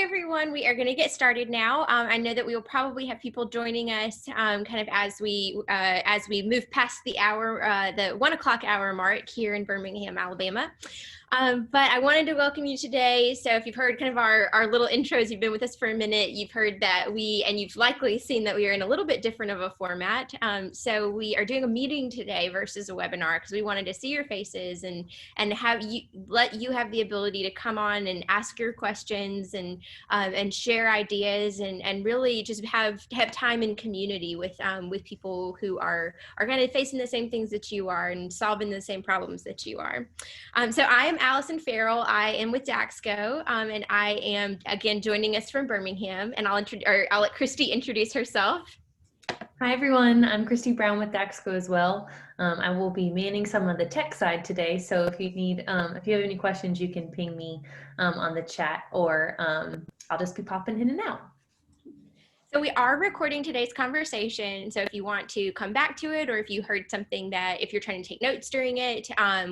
everyone. We are going to get started now. I know that we will probably have people joining us kind of as we move past the hour, the 1 o'clock hour mark here in Birmingham, Alabama. But I wanted to welcome you today. So if you've heard kind of our little intros, you've been with us for a minute, you've heard that and you've likely seen that we are in a little bit different of a format. So we are doing a meeting today versus a webinar because we wanted to see your faces and let you have the ability to come on and ask your questions and share ideas and really just have time in community with people who are kind of facing the same things that you are and solving the same problems that you are. So I am Allison Farrell. I am with DAXCO, and I am again joining us from Birmingham. And I'll let Christy introduce herself. Hi everyone, I'm Christy Brown with DAXCO as well. I will be manning some of the tech side today, so if you have any questions, you can ping me on the chat, or I'll just be popping in and out. So we are recording today's conversation. So if you want to come back to it, or if you heard something if you're trying to take notes during it,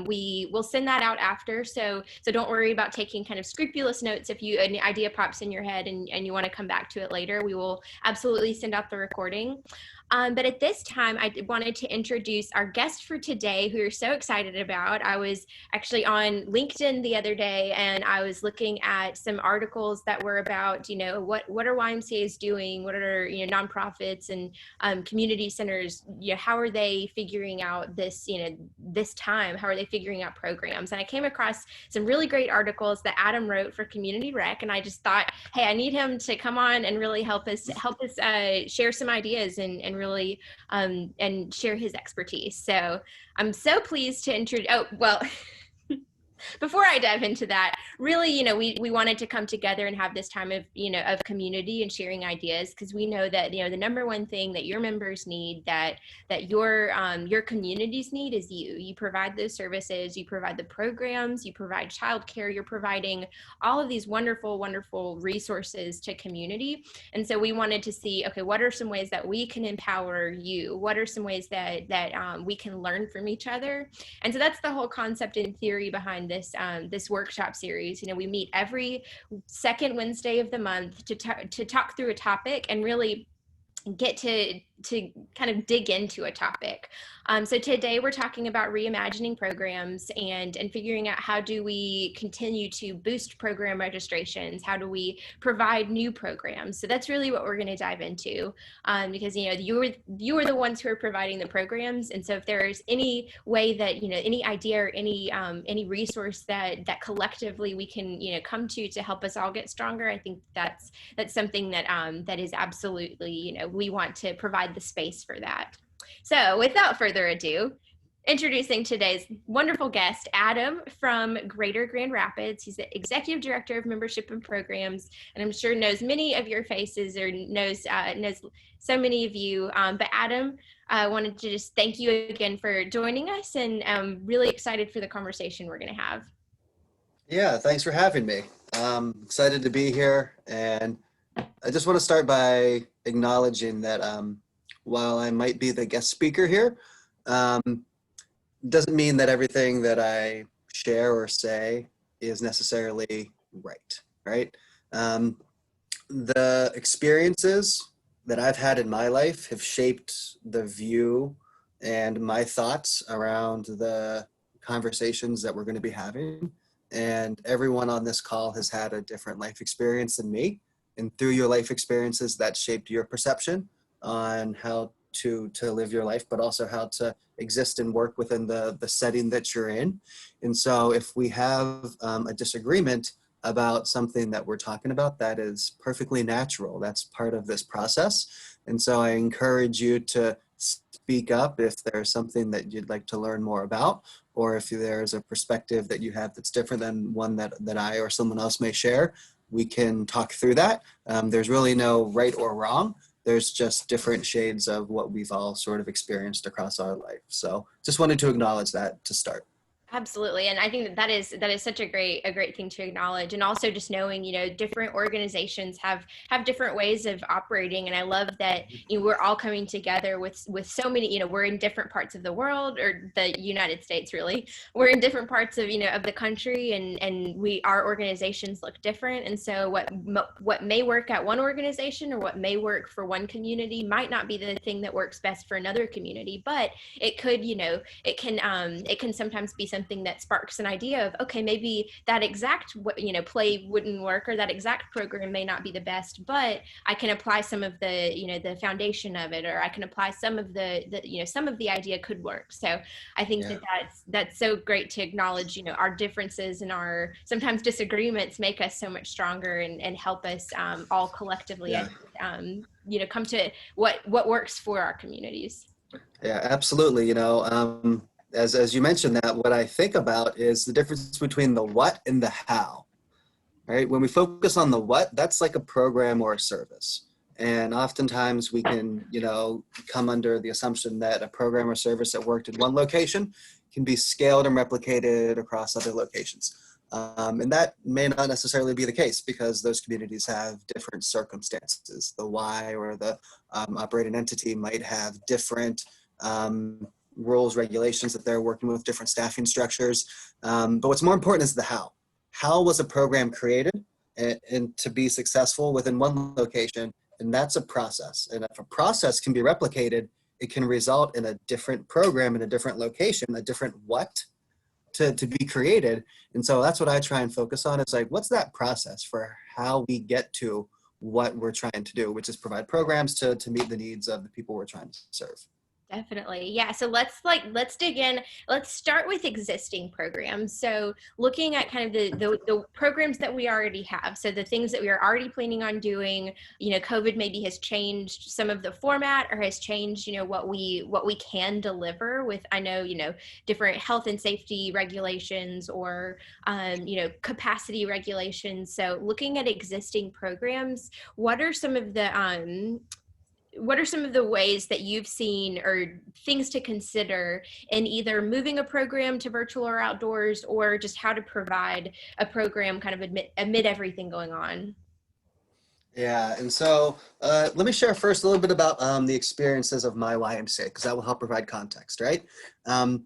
we will send that out after. So don't worry about taking kind of scrupulous notes. If an idea pops in your head and you want to come back to it later, we will absolutely send out the recording. But at this time, I wanted to introduce our guest for today, who we're so excited about. I was actually on LinkedIn the other day, and I was looking at some articles that were about, what are YMCA's doing? What are, nonprofits and community centers, how are they figuring out this, this time? How are they figuring out programs? And I came across some really great articles that Adam wrote for Community Rec, and I just thought, hey, I need him to come on and really help us share some ideas and really and share his expertise. So I'm so pleased to introduce, before I dive into that, really, we wanted to come together and have this time of, of community and sharing ideas, because we know that, the number one thing that your members need, that your communities need, is you. You provide those services, you provide the programs, you provide childcare, you're providing all of these wonderful, wonderful resources to community. And so we wanted to see, okay, what are some ways that we can empower you? What are some ways that we can learn from each other? And so that's the whole concept in theory behind this workshop series. We meet every second Wednesday of the month to talk through a topic and really get to kind of dig into a topic. So today we're talking about reimagining programs and figuring out how do we continue to boost program registrations? How do we provide new programs? So that's really what we're going to dive into, because you are the ones who are providing the programs. And so if there's any way that any idea or any resource that collectively we can come to help us all get stronger, I think that's something that is absolutely we want to provide the space for that. So without further ado, introducing today's wonderful guest, Adam from Greater Grand Rapids. He's the Executive Director of Membership and Programs, and I'm sure knows many of your faces, or knows so many of you. But Adam, I wanted to just thank you again for joining us, and I'm really excited for the conversation we're going to have. Yeah, thanks for having me. I'm excited to be here, and I just want to start by acknowledging that while I might be the guest speaker here, doesn't mean that everything that I share or say is necessarily right? The experiences that I've had in my life have shaped the view and my thoughts around the conversations that we're going to be having. And everyone on this call has had a different life experience than me. And through your life experiences, that shaped your perception on how to live your life, but also how to exist and work within the setting that you're in. And so if we have a disagreement about something that we're talking about, that is perfectly natural. That's part of this process. And so I encourage you to speak up if there's something that you'd like to learn more about, or if there's a perspective that you have that's different than one that I or someone else may share. We can talk through that. There's really no right or wrong. There's just different shades of what we've all sort of experienced across our life. So just wanted to acknowledge that to start. Absolutely. And I think that is such a great thing to acknowledge. And also just knowing, different organizations have different ways of operating. And I love that, we're all coming together with so many, we're in different parts of the world, or the United States, really. We're in different parts of, of the country, and our organizations look different. And so what may work at one organization, or what may work for one community, might not be the thing that works best for another community, but it could, it can sometimes be something that sparks an idea of, okay, maybe that exact play wouldn't work, or that exact program may not be the best, but I can apply some of the the foundation of it, or I can apply some of some of the idea could work. So I think Yeah. that's so great to acknowledge, our differences and our sometimes disagreements make us so much stronger, and help us all collectively, Yeah. come to what works for our communities. Yeah, absolutely. As you mentioned that, what I think about is the difference between the what and the how, right? When we focus on the what, that's like a program or a service. And oftentimes we can, come under the assumption that a program or service that worked in one location can be scaled and replicated across other locations. And that may not necessarily be the case, because those communities have different circumstances. The why, or the operating entity, might have different rules, regulations that they're working with, different staffing structures. But what's more important is the how. How was a program created and to be successful within one location? And that's a process. And if a process can be replicated, it can result in a different program in a different location, a different what to be created. And so that's what I try and focus on. It's like, what's that process for how we get to what we're trying to do, which is provide programs to meet the needs of the people we're trying to serve. Definitely. Yeah. So let's dig in. Let's start with existing programs. So looking at kind of the programs that we already have. So the things that we are already planning on doing, COVID maybe has changed some of the format, or has changed, what we can deliver with, I know, different health and safety regulations, or, capacity regulations. So looking at existing programs, what are some of the ways that you've seen, or things to consider, in either moving a program to virtual or outdoors, or just how to provide a program kind of amid everything going on? Yeah, and so let me share first a little bit about the experiences of my YMCA, because that will help provide context, right? I'm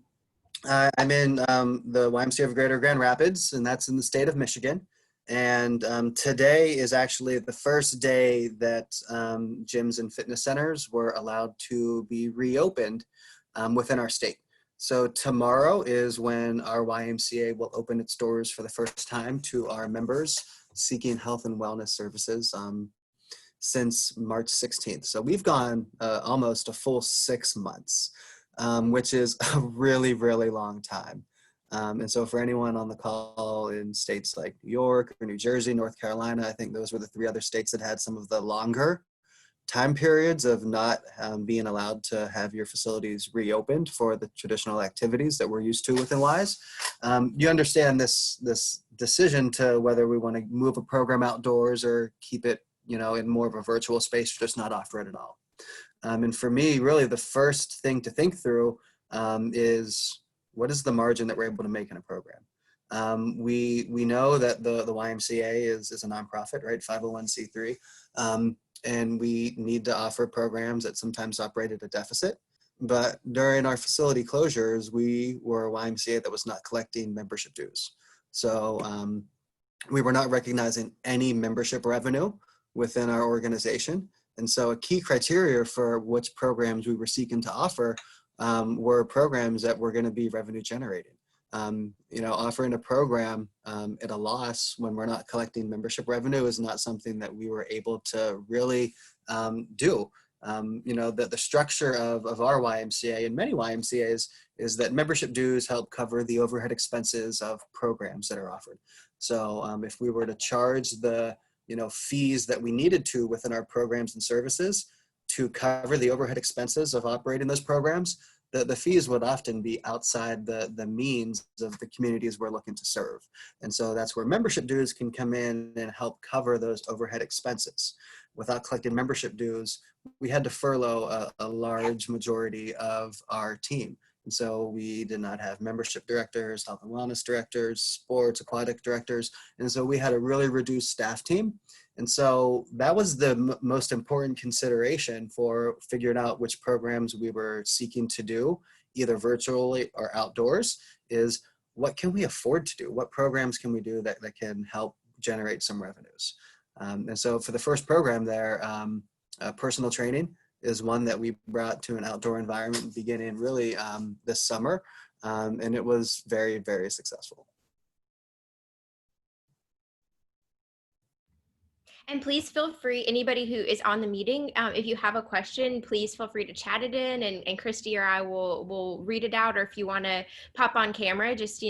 in the YMCA of Greater Grand Rapids, and that's in the state of Michigan. And today is actually the first day that gyms and fitness centers were allowed to be reopened within our state. So tomorrow is when our YMCA will open its doors for the first time to our members seeking health and wellness services since March 16th. So we've gone almost a full 6 months, which is a really, really long time. And so for anyone on the call in states like New York or New Jersey, North Carolina, I think those were the 3 other states that had some of the longer time periods of not being allowed to have your facilities reopened for the traditional activities that we're used to within WISE. You understand this decision to whether we want to move a program outdoors or keep it, in more of a virtual space, or just not offer it at all. And for me, really the first thing to think through is, what is the margin that we're able to make in a program? We know that the YMCA is a nonprofit, right? 501c3. And we need to offer programs that sometimes operate at a deficit. But during our facility closures, we were a YMCA that was not collecting membership dues. So we were not recognizing any membership revenue within our organization. And so a key criteria for which programs we were seeking to offer were programs that were going to be revenue generating. Offering a program at a loss when we're not collecting membership revenue is not something that we were able to really do. The structure of our YMCA and many YMCAs is that membership dues help cover the overhead expenses of programs that are offered. So if we were to charge the fees that we needed to within our programs and services to cover the overhead expenses of operating those programs, the fees would often be outside the means of the communities we're looking to serve. And so that's where membership dues can come in and help cover those overhead expenses. Without collecting membership dues, we had to furlough a large majority of our team. And so we did not have membership directors, health and wellness directors, sports, aquatic directors. And so we had a really reduced staff team. And so that was the most important consideration for figuring out which programs we were seeking to do, either virtually or outdoors, is what can we afford to do? What programs can we do that can help generate some revenues? And so for the first program there, personal training is one that we brought to an outdoor environment beginning really this summer. And it was very, very successful. And please feel free, anybody who is on the meeting, if you have a question, please feel free to chat it in, and Christy or I will read it out, or if you want to pop on camera, just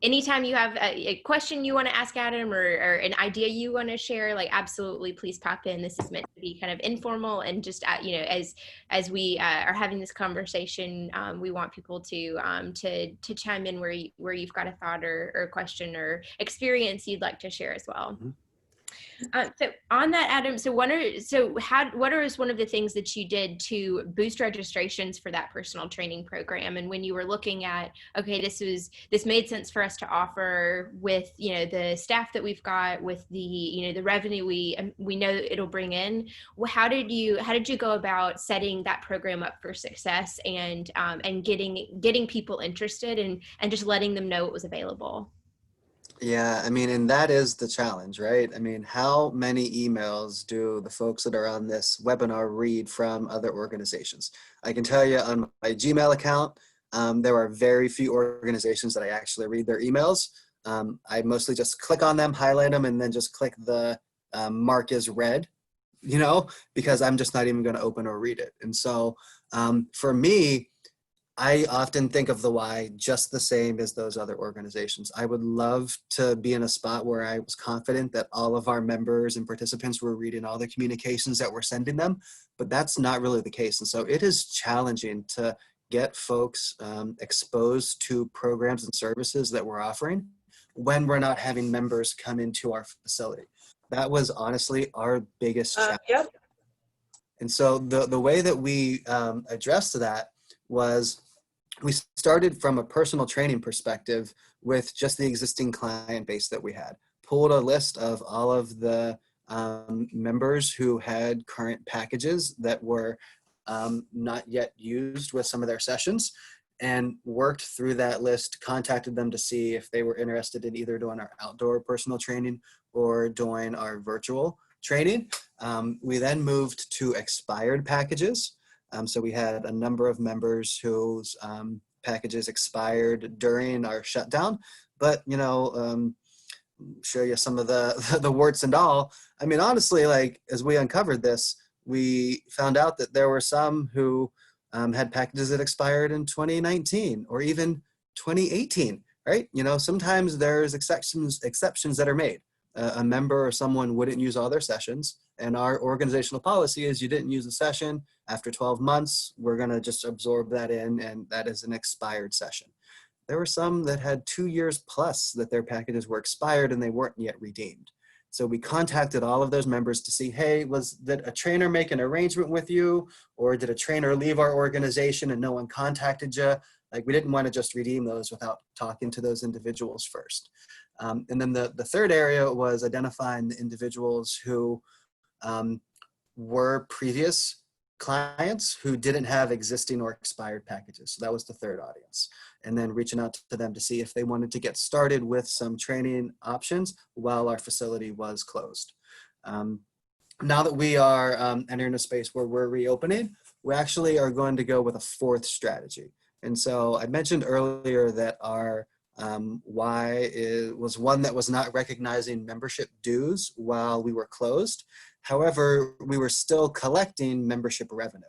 anytime you have a question you want to ask Adam, or an idea you want to share, like, absolutely, please pop in. This is meant to be kind of informal, and just as we are having this conversation, we want people to chime in where you've got a thought or a question or experience you'd like to share as well. Mm-hmm. So on that, Adam, what are one of the things that you did to boost registrations for that personal training program? And when you were looking at, okay, this made sense for us to offer with, the staff that we've got, with the, the revenue we know it'll bring in, how did you go about setting that program up for success, and getting people interested, and just letting them know it was available? Yeah, I mean, and that is the challenge, right? I mean, how many emails do the folks that are on this webinar read from other organizations? I can tell you on my Gmail account, there are very few organizations that I actually read their emails. I mostly just click on them, highlight them, and then just click the mark as read, because I'm just not even going to open or read it. And so for me, I often think of the why just the same as those other organizations. I would love to be in a spot where I was confident that all of our members and participants were reading all the communications that we're sending them, but that's not really the case. And so it is challenging to get folks exposed to programs and services that we're offering when we're not having members come into our facility. That was honestly our biggest challenge. Yep. And so the way that we addressed that was, we started from a personal training perspective with just the existing client base that we had, pulled a list of all of the members who had current packages that were not yet used with some of their sessions, and worked through that list, contacted them to see if they were interested in either doing our outdoor personal training or doing our virtual training. We then moved to expired packages. So we had a number of members whose packages expired during our shutdown, but show you some of the warts and all. I mean, honestly, like, as we uncovered this, we found out that there were some who had packages that expired in 2019 or even 2018, right? Sometimes there's exceptions that are made. A member or someone wouldn't use all their sessions, and our organizational policy is you didn't use a session. After 12 months, we're going to just absorb that in, and that is an expired session. There were some that had 2 years plus that their packages were expired and they weren't yet redeemed. So we contacted all of those members to see, hey, did a trainer make an arrangement with you, or did a trainer leave our organization and no one contacted you? Like, we didn't want to just redeem those without talking to those individuals first. And then the third area was identifying the individuals who were previous clients who didn't have existing or expired packages. So that was the third audience. And then reaching out to them to see if they wanted to get started with some training options while our facility was closed. Now that we are entering a space where we're reopening, we actually are going to go with a fourth strategy. And so I mentioned earlier that our why was one that was not recognizing membership dues while we were closed. However, we were still collecting membership revenue.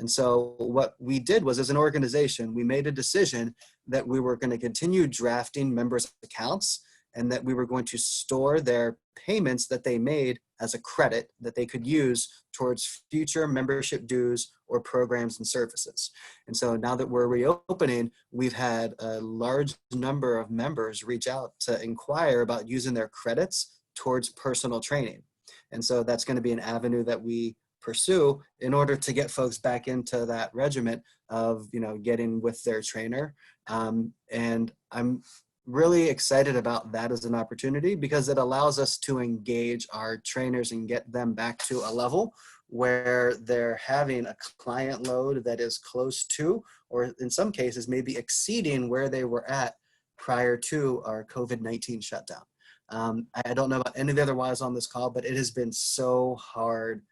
And so what we did was, as an organization, we made a decision that we were going to continue drafting members' accounts, and that we were going to store their payments that they made as a credit that they could use towards future membership dues or programs and services. And so now that we're reopening, we've had a large number of members reach out to inquire about using their credits towards personal training. And so that's going to be an avenue that we pursue in order to get folks back into that regiment of, getting with their trainer. And I'm really excited about that as an opportunity because it allows us to engage our trainers and get them back to a level where they're having a client load that is close to, or in some cases, maybe exceeding where they were at prior to our COVID-19 shutdown. I don't know about any of the other wives on this call, but it has been so hard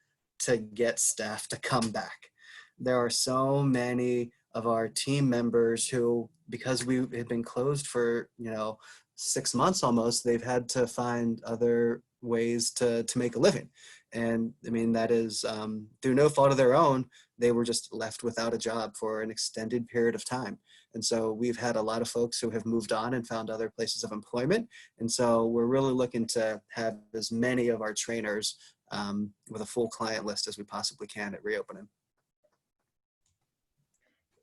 to get staff to come back. There are so many of our team members who, because we had been closed for 6 months almost, they've had to find other ways to make a living. And I mean, that is through no fault of their own. They were just left without a job for an extended period of time. And so we've had a lot of folks who have moved on and found other places of employment. And so we're really looking to have as many of our trainers with a full client list as we possibly can at reopening.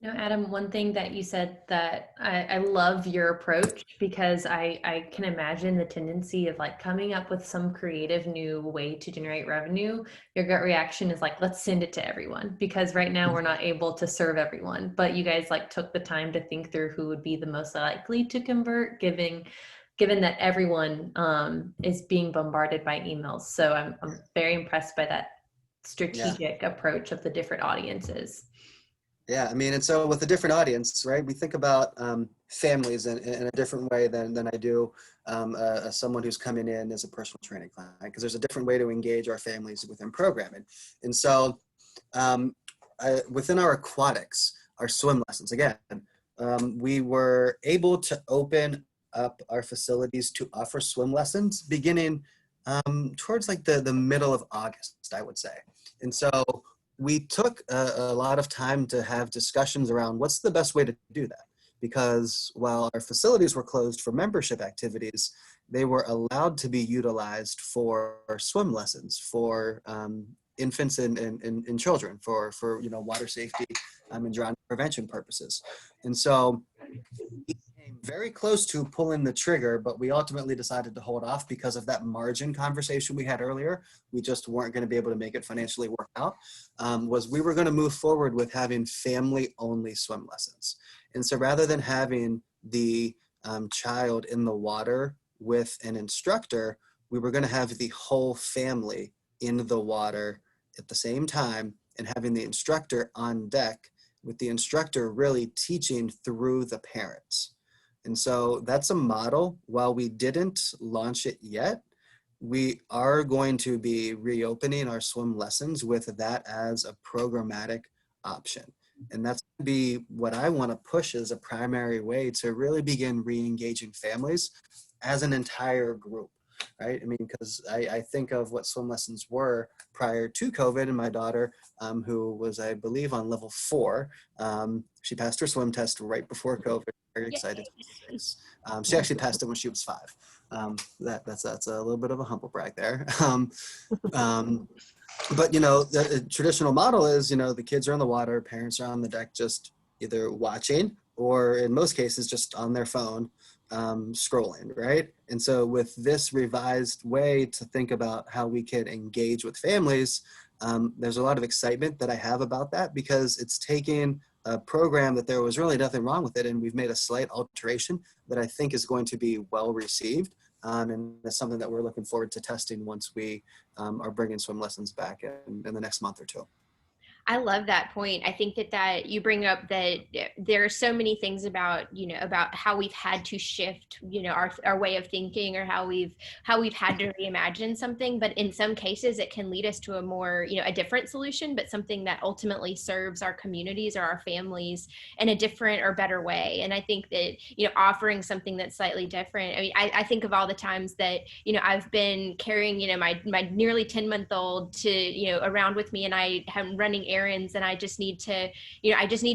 Adam, one thing that you said that I love your approach, because I can imagine the tendency of like coming up with some creative new way to generate revenue. Your gut reaction is like, let's send it to everyone, because right now we're not able to serve everyone. But you guys like took the time to think through who would be the most likely to convert, given that everyone is being bombarded by emails. So I'm very impressed by that strategic approach of the different audiences. Yeah, I mean, and so with a different audience, right, we think about families in a different way than I do someone who's coming in as a personal training client, because there's a different way to engage our families within programming. And so within our aquatics, our swim lessons, again, we were able to open up our facilities to offer swim lessons beginning towards like the middle of August, I would say. And so we took a lot of time to have discussions around what's the best way to do that. Because while our facilities were closed for membership activities, they were allowed to be utilized for swim lessons, for infants and children, for water safety and drowning prevention purposes. And so we came very close to pulling the trigger, but we ultimately decided to hold off because of that margin conversation we had earlier. We just weren't going to be able to make it financially work out. We were going to move forward with having family-only swim lessons. And so rather than having the child in the water with an instructor, we were going to have the whole family in the water at the same time and having the instructor on deck, with the instructor really teaching through the parents. And so that's a model. While we didn't launch it yet, we are going to be reopening our swim lessons with that as a programmatic option. And that's going to be what I want to push as a primary way to really begin re-engaging families as an entire group, right? I mean, because I think of what swim lessons were prior to COVID, and my daughter, who was, I believe, on level 4, she passed her swim test right before COVID. Very excited. She actually passed it when she was 5. That's a little bit of a humble brag there. But the traditional model is, the kids are in the water, parents are on the deck just either watching or in most cases just on their phone scrolling, right? And so with this revised way to think about how we can engage with families, there's a lot of excitement that I have about that, because it's taking a program that there was really nothing wrong with it, and we've made a slight alteration that I think is going to be well received. And that's something that we're looking forward to testing once we are bringing swim lessons back in the next month or 2. I love that point. I think that you bring up that there are so many things about, about how we've had to shift, our way of thinking, or how we've had to reimagine something. But in some cases, it can lead us to a more, a different solution, but something that ultimately serves our communities or our families in a different or better way. And I think that, offering something that's slightly different. I mean, I think of all the times that, I've been carrying, my nearly 10-month-old to, around with me, and I am running errands and I just need to,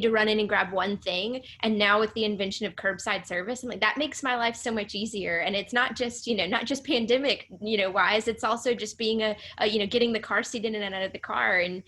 run in and grab one thing. And now with the invention of curbside service, I'm like, that makes my life so much easier. And it's not just, not just pandemic, wise, it's also just being getting the car seat in and out of the car. And,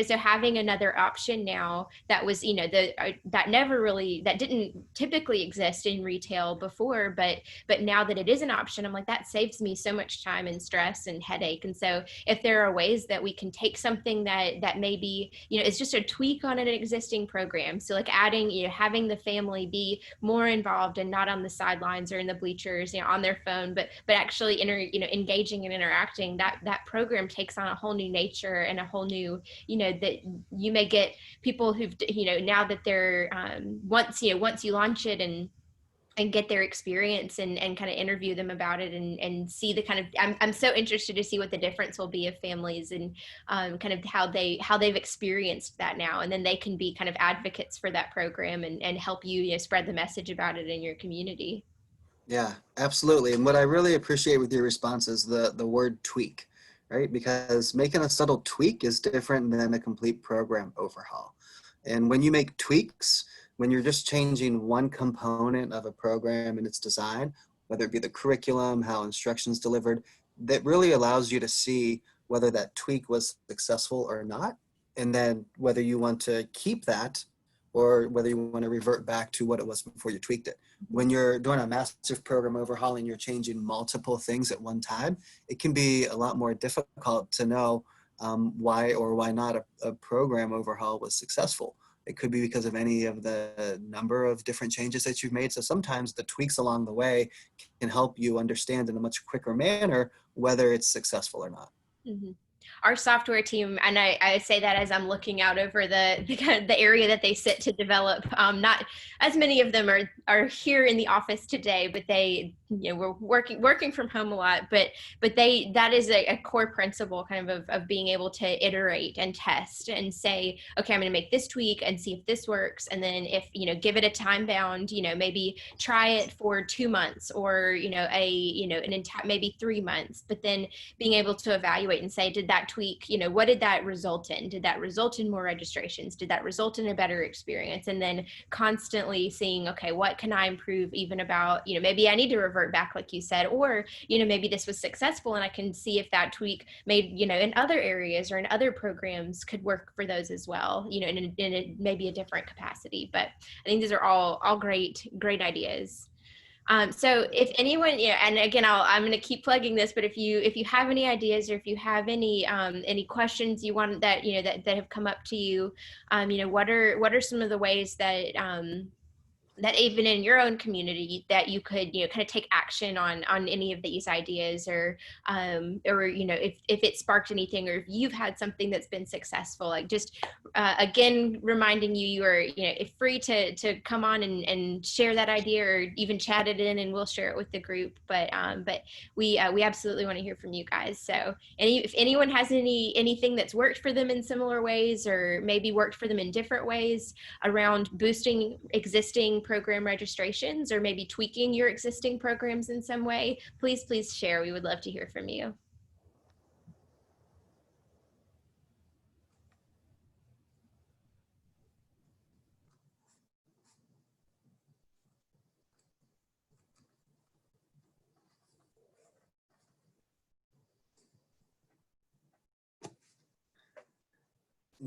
so having another option now that was, that didn't typically exist in retail before, but now that it is an option, I'm like, that saves me so much time and stress and headache. And so if there are ways that we can take something that maybe, is just a tweak on an existing program. So like adding, having the family be more involved and not on the sidelines or in the bleachers, on their phone, but actually engaging and interacting, that program takes on a whole new nature and a whole new, that you may get people who've, now that they're, once you launch it and get their experience and kind of interview them about it and see the kind of, I'm so interested to see what the difference will be of families and kind of how they've experienced that now. And then they can be kind of advocates for that program and help you, spread the message about it in your community. Yeah, absolutely. And what I really appreciate with your response is the word tweak, right? Because making a subtle tweak is different than a complete program overhaul. And when you make tweaks, when you're just changing one component of a program and its design, whether it be the curriculum, how instruction's delivered, that really allows you to see whether that tweak was successful or not. And then whether you want to keep that or whether you want to revert back to what it was before you tweaked it. When you're doing a massive program overhaul and you're changing multiple things at one time, it can be a lot more difficult to know why or why not a program overhaul was successful. It could be because of any of the number of different changes that you've made. So sometimes the tweaks along the way can help you understand in a much quicker manner whether it's successful or not. Mm-hmm. Our software team, and I say that as I'm looking out over the area that they sit to develop. Not as many of them are here in the office today, but they, we're working from home a lot. But that is a core principle kind of being able to iterate and test and say, okay, I'm going to make this tweak and see if this works, and then if give it a time bound, maybe try it for 2 months or maybe 3 months, but then being able to evaluate and say, did that tweak, what did that result in? Did that result in more registrations? Did that result in a better experience? And then constantly seeing, okay, what can I improve even about, maybe I need to revert back, like you said, or, maybe this was successful and I can see if that tweak made, in other areas or in other programs could work for those as well, in maybe a different capacity. But I think these are all great ideas. So if anyone, and again, I'm going to keep plugging this, but if you have any ideas or if you have any questions you want that, that have come up to you, what are some of the ways that, that even in your own community that you could, kind of take action on any of these ideas or if it sparked anything or if you've had something that's been successful, like just again, reminding you are, free to come on and share that idea or even chat it in and we'll share it with the group. But we absolutely want to hear from you guys. So if anyone has anything that's worked for them in similar ways or maybe worked for them in different ways around boosting existing program registrations or maybe tweaking your existing programs in some way, please share. We would love to hear from you.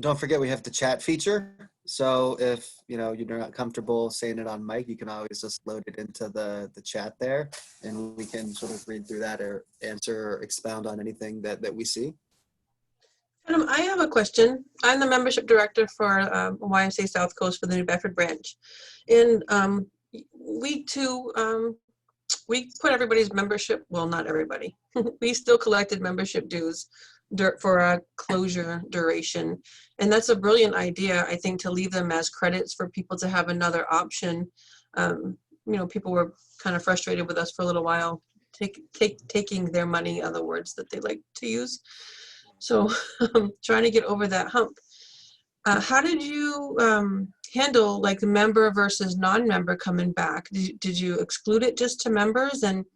Don't forget we have the chat feature. So if you're not comfortable saying it on mic, you can always just load it into the chat there and we can sort of read through that or answer or expound on anything that we see. I have a question. I'm the membership director for YMCA South Coast for the New Bedford branch. And we too, we put everybody's membership, well, not everybody. We still collected membership dues for a closure duration. And that's a brilliant idea, I think, to leave them as credits for people to have another option. People were kind of frustrated with us for a little while, taking their money, other words that they like to use. So trying to get over that hump. How did you handle like the member versus non-member coming back? Did you exclude it just to members, and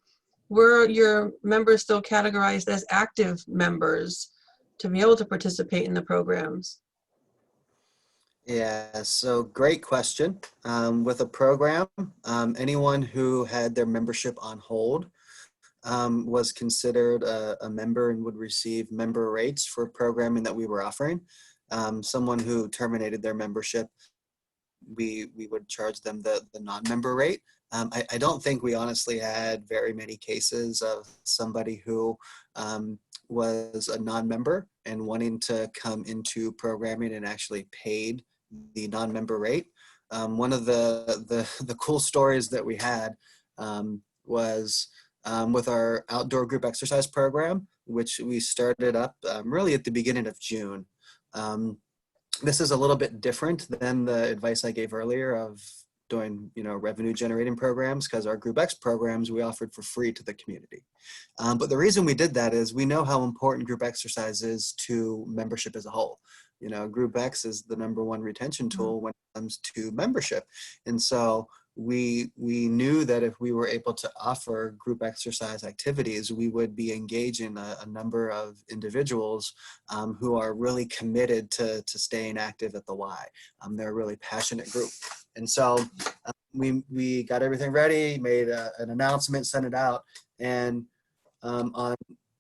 were your members still categorized as active members to be able to participate in the programs? Yeah, so great question. With a program, anyone who had their membership on hold was considered a member and would receive member rates for programming that we were offering. Someone who terminated their membership, we would charge them the non-member rate. I don't think we honestly had very many cases of somebody who was a non-member and wanting to come into programming and actually paid the non-member rate. One of the cool stories that we had was with our outdoor group exercise program, which we started up really at the beginning of June. This is a little bit different than the advice I gave earlier of doing, revenue generating programs, because our Group X programs we offered for free to the community. But the reason we did that is we know how important group exercise is to membership as a whole. Group X is the #1 retention tool when it comes to membership. And so we knew that if we were able to offer group exercise activities, we would be engaging a number of individuals who are really committed to staying active at the Y. They're a really passionate group. And so we got everything ready, made an announcement, sent it out. And on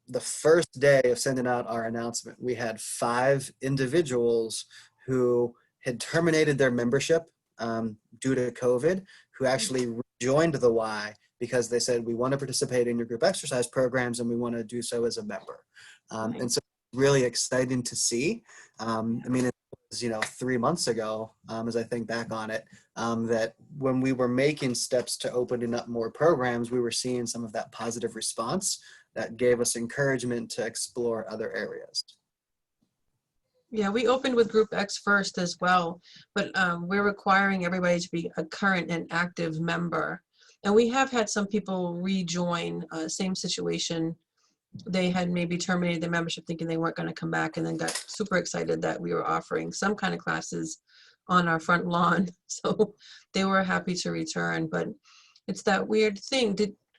the first day of sending out our announcement, we had 5 individuals who had terminated their membership due to COVID, who actually rejoined the Y because they said, we want to participate in your group exercise programs and we want to do so as a member. And so really exciting to see. I mean, it was, 3 months ago, as I think back on it, that when we were making steps to opening up more programs, we were seeing some of that positive response that gave us encouragement to explore other areas. Yeah, we opened with Group X first as well, but we're requiring everybody to be a current and active member. And we have had some people rejoin, same situation. They had maybe terminated their membership thinking they weren't going to come back, and then got super excited that we were offering some kind of classes on our front lawn. So they were happy to return, but it's that weird thing.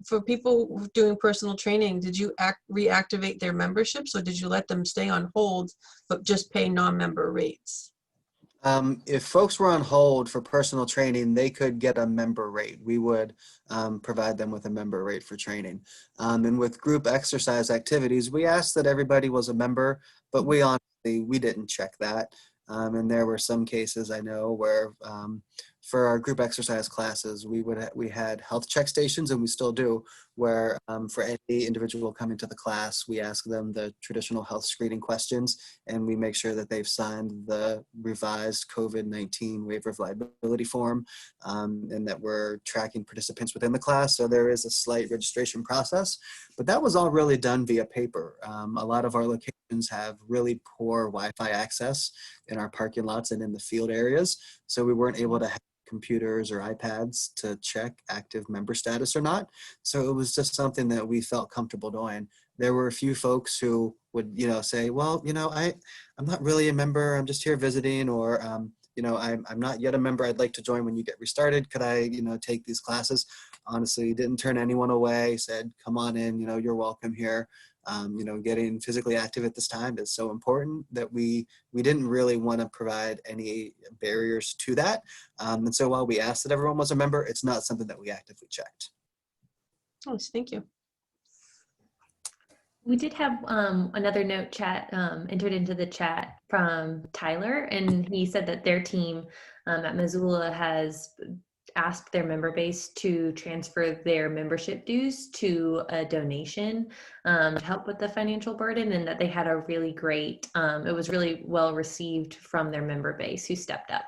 For people doing personal training, did you reactivate their memberships, or did you let them stay on hold but just pay non-member rates? If folks were on hold for personal training, they could get a member rate. We would provide them with a member rate for training. And with group exercise activities, we asked that everybody was a member, but we didn't check that. And there were some cases I know where for our group exercise classes, we had health check stations, and we still do, where for any individual coming to the class, we ask them the traditional health screening questions, and we make sure that they've signed the revised COVID-19 waiver of liability form, and that we're tracking participants within the class. So there is a slight registration process, but that was all really done via paper. A lot of our locations have really poor Wi-Fi access in our parking lots and in the field areas, so we weren't able to have computers or iPads to check active member status or not. So it was just something that we felt comfortable doing. There were a few folks who would, say, well, I'm not really a member. I'm just here visiting, or, I'm not yet a member. I'd like to join when you get restarted. Could I, take these classes? Honestly, didn't turn anyone away, said, come on in, you're welcome here. Getting physically active at this time is so important that we didn't really want to provide any barriers to that. And so while we asked that everyone was a member, it's not something that we actively checked. Oh, thank you. We did have another note chat entered into the chat from Tyler, and he said that their team at Missoula has asked their member base to transfer their membership dues to a donation to help with the financial burden, and that they had a really great, it was really well received from their member base who stepped up.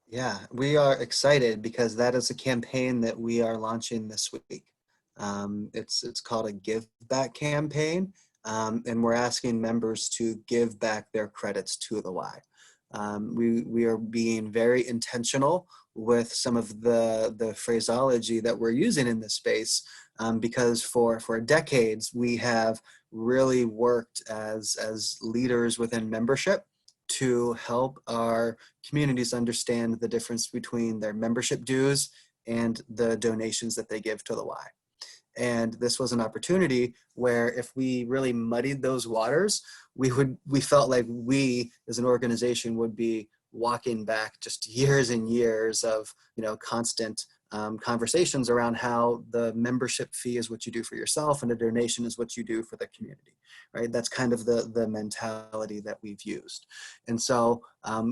Yeah, we are excited because that is a campaign that we are launching this week. It's called a Give Back campaign, and we're asking members to give back their credits to the Y. We are being very intentional with some of the phraseology that we're using in this space, because for decades we have really worked as leaders within membership to help our communities understand the difference between their membership dues and the donations that they give to the Y. And this was an opportunity where if we really muddied those waters, we felt like we as an organization would be walking back just years and years of, constant conversations around how the membership fee is what you do for yourself and a donation is what you do for the community, right? That's kind of the mentality that we've used. And so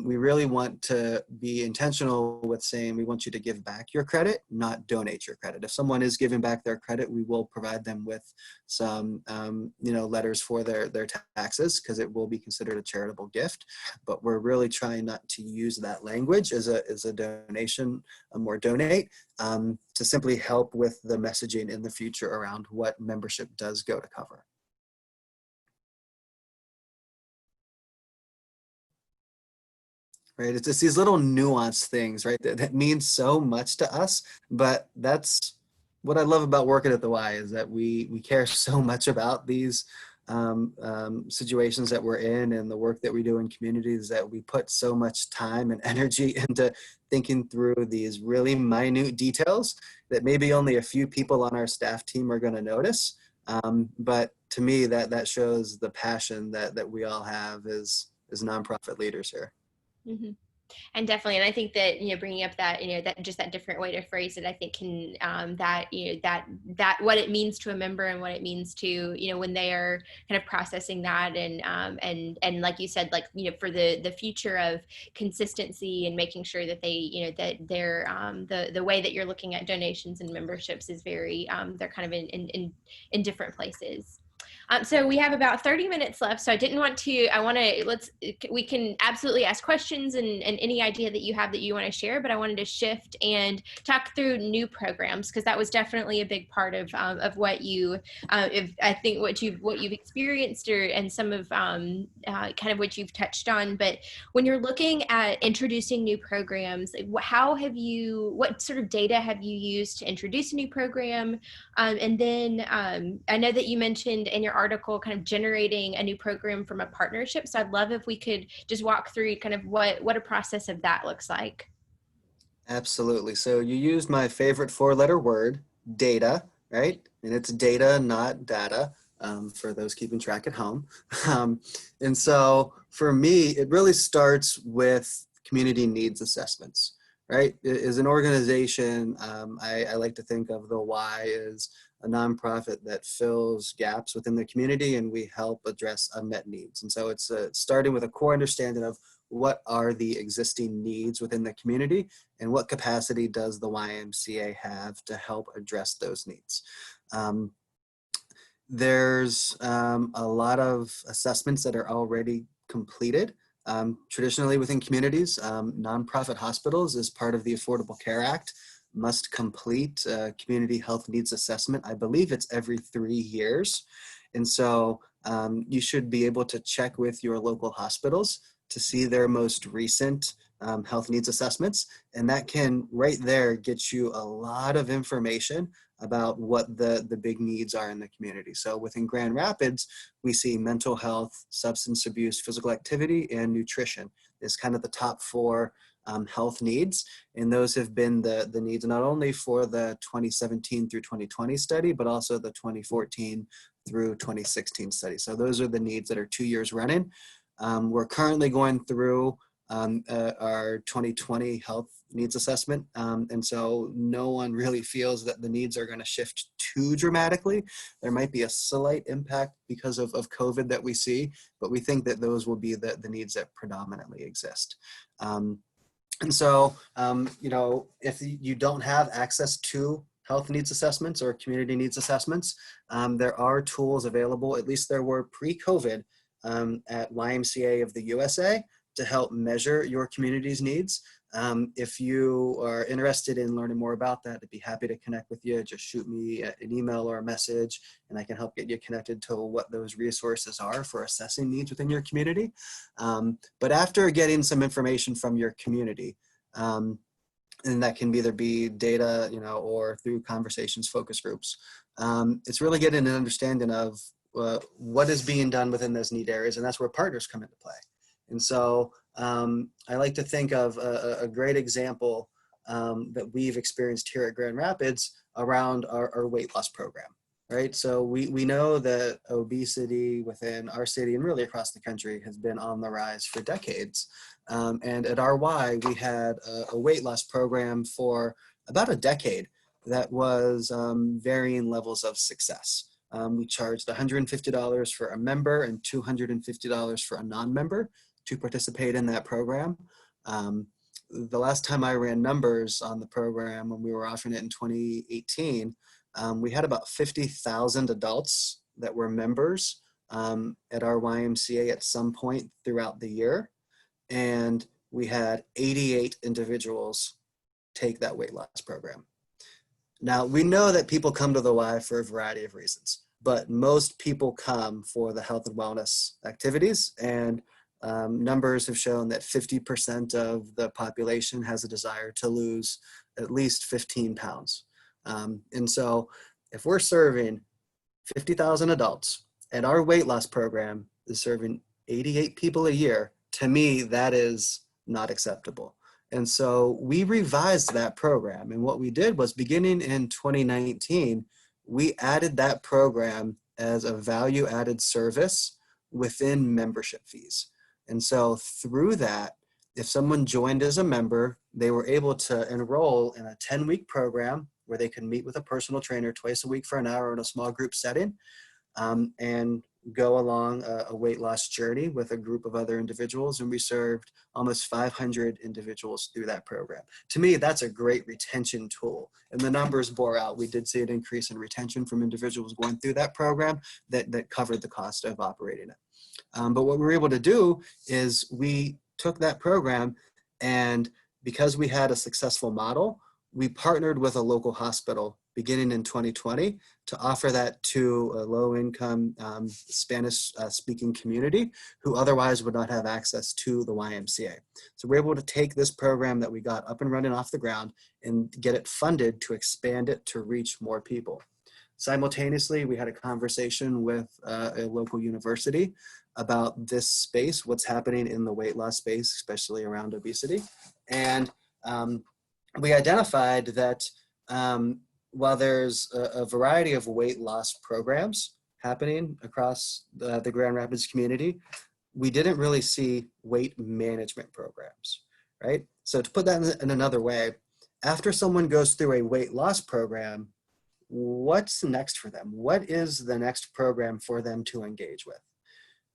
we really want to be intentional with saying we want you to give back your credit, not donate your credit. If someone is giving back their credit, we will provide them with some letters for their taxes, because it will be considered a charitable gift. But we're really trying not to use that language as a donation or donate, to simply help with the messaging in the future around what membership does go to cover. Right, it's just these little nuanced things, right, that mean so much to us. But that's what I love about working at the Y, is that we care so much about these situations that we're in and the work that we do in communities, that we put so much time and energy into thinking through these really minute details that maybe only a few people on our staff team are going to notice. But to me, that shows the passion that we all have as nonprofit leaders here. Mm-hmm. And definitely, and I think that, bringing up that, that just that different way to phrase it, I think can, that what it means to a member and what it means to, when they are kind of processing that, and like you said, like, for the future of consistency and making sure that they, that they're, the way that you're looking at donations and memberships is very, they're kind of in different places. So we have about 30 minutes left. So we can absolutely ask questions and any idea that you have that you want to share, but I wanted to shift and talk through new programs, because that was definitely a big part of what you, I think what you've experienced, and some of kind of what you've touched on. But when you're looking at introducing new programs, what sort of data have you used to introduce a new program? And then I know that you mentioned in your article kind of generating a new program from a partnership. So I'd love if we could just walk through kind of what a process of that looks like. Absolutely. So you used my favorite four-letter word, data, right? And it's data, not data, for those keeping track at home. And so for me, it really starts with community needs assessments, right? As an organization, I like to think of the Y as a nonprofit that fills gaps within the community, and we help address unmet needs. And so it's starting with a core understanding of what are the existing needs within the community and what capacity does the YMCA have to help address those needs. There's a lot of assessments that are already completed. Traditionally within communities, nonprofit hospitals, as part of the Affordable Care Act, must complete a community health needs assessment. I believe it's every 3 years. And so you should be able to check with your local hospitals to see their most recent health needs assessments. And that can right there get you a lot of information about what the big needs are in the community. So within Grand Rapids, we see mental health, substance abuse, physical activity, and nutrition is kind of the top 4 health needs. And those have been the needs not only for the 2017 through 2020 study, but also the 2014 through 2016 study. So those are the needs that are 2 years running. We're currently going through our 2020 health needs assessment. And so no one really feels that the needs are going to shift too dramatically. There might be a slight impact because of COVID that we see, but we think that those will be the needs that predominantly exist. And so, if you don't have access to health needs assessments or community needs assessments, there are tools available, at least there were pre-COVID, at YMCA of the USA to help measure your community's needs. If you are interested in learning more about that, I'd be happy to connect with you. Just shoot me an email or a message, and I can help get you connected to what those resources are for assessing needs within your community. But after getting some information from your community, and that can either be data, or through conversations, focus groups, it's really getting an understanding of what is being done within those need areas, and that's where partners come into play. And so I like to think of a great example that we've experienced here at Grand Rapids around our weight loss program, right? So we know that obesity within our city and really across the country has been on the rise for decades. And at RY, we had a weight loss program for about a decade that was varying levels of success. We charged $150 for a member and $250 for a non-member to participate in that program. The last time I ran numbers on the program when we were offering it in 2018, we had about 50,000 adults that were members at our YMCA at some point throughout the year. And we had 88 individuals take that weight loss program. Now, we know that people come to the Y for a variety of reasons, but most people come for the health and wellness activities, and numbers have shown that 50% of the population has a desire to lose at least 15 pounds. And so if we're serving 50,000 adults and our weight loss program is serving 88 people a year, to me, that is not acceptable. And so we revised that program. And what we did was, beginning in 2019, we added that program as a value added service within membership fees. And so through that, if someone joined as a member, they were able to enroll in a 10-week program where they could meet with a personal trainer twice a week for an hour in a small group setting, and go along a weight loss journey with a group of other individuals. And we served almost 500 individuals through that program. To me, that's a great retention tool. And the numbers bore out. We did see an increase in retention from individuals going through that program that covered the cost of operating it. But what we were able to do is we took that program, and because we had a successful model, we partnered with a local hospital beginning in 2020 to offer that to a low-income Spanish-speaking community who otherwise would not have access to the YMCA. So we're able to take this program that we got up and running off the ground and get it funded to expand it to reach more people. Simultaneously, we had a conversation with a local university about this space, what's happening in the weight loss space, especially around obesity. And we identified that while there's a variety of weight loss programs happening across the Grand Rapids community, we didn't really see weight management programs, right? So to put that in another way, after someone goes through a weight loss program, what's next for them? What is the next program for them to engage with?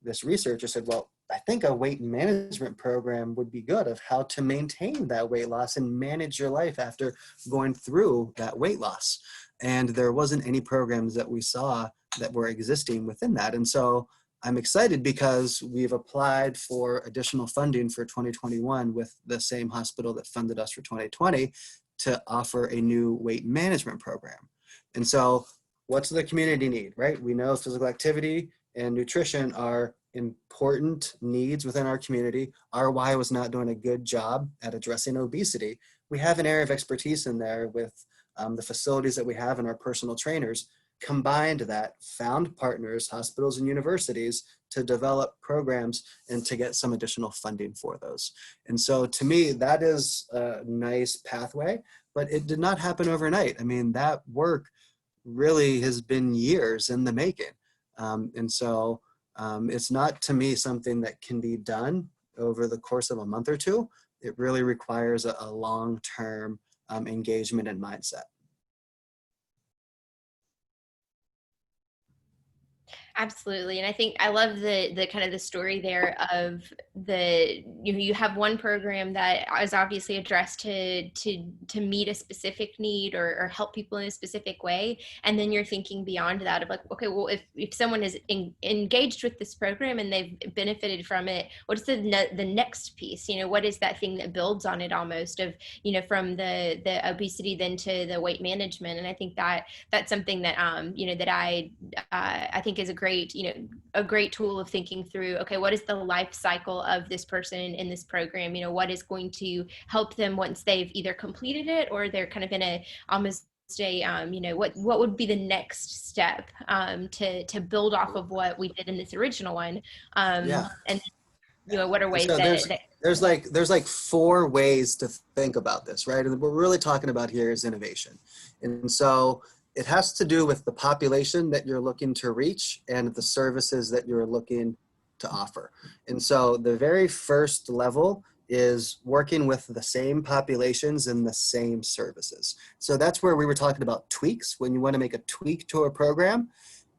This researcher said, well, I think a weight management program would be good of how to maintain that weight loss and manage your life after going through that weight loss. And there wasn't any programs that we saw that were existing within that. And so I'm excited because we've applied for additional funding for 2021 with the same hospital that funded us for 2020 to offer a new weight management program. And so what's the community need, right? We know physical activity and nutrition are important needs within our community. RY was not doing a good job at addressing obesity. We have an area of expertise in there with the facilities that we have and our personal trainers. Combined that, found partners, hospitals and universities to develop programs and to get some additional funding for those. And so to me, that is a nice pathway, but it did not happen overnight. I mean, that work really has been years in the making. And so it's not, to me, something that can be done over the course of a month or two. It really requires a long-term engagement and mindset. Absolutely. And I think I love the kind of the story there of you have one program that is obviously addressed to meet a specific need or help people in a specific way. And then you're thinking beyond that of like, okay, well, if someone is engaged with this program and they've benefited from it, what's the next piece? What is that thing that builds on it almost of, from the obesity then to the weight management? And I think that's something that, that I think is a great tool of thinking through, okay, what is the life cycle of this person in this program? What is going to help them once they've either completed it or they're kind of in a almost what would be the next step to build off of what we did in this original one. And what are ways So that there's like 4 ways to think about this, right? And what we're really talking about here is innovation. And so it has to do with the population that you're looking to reach and the services that you're looking to offer. And so the very first level is working with the same populations and the same services. So that's where we were talking about tweaks. When you want to make a tweak to a program,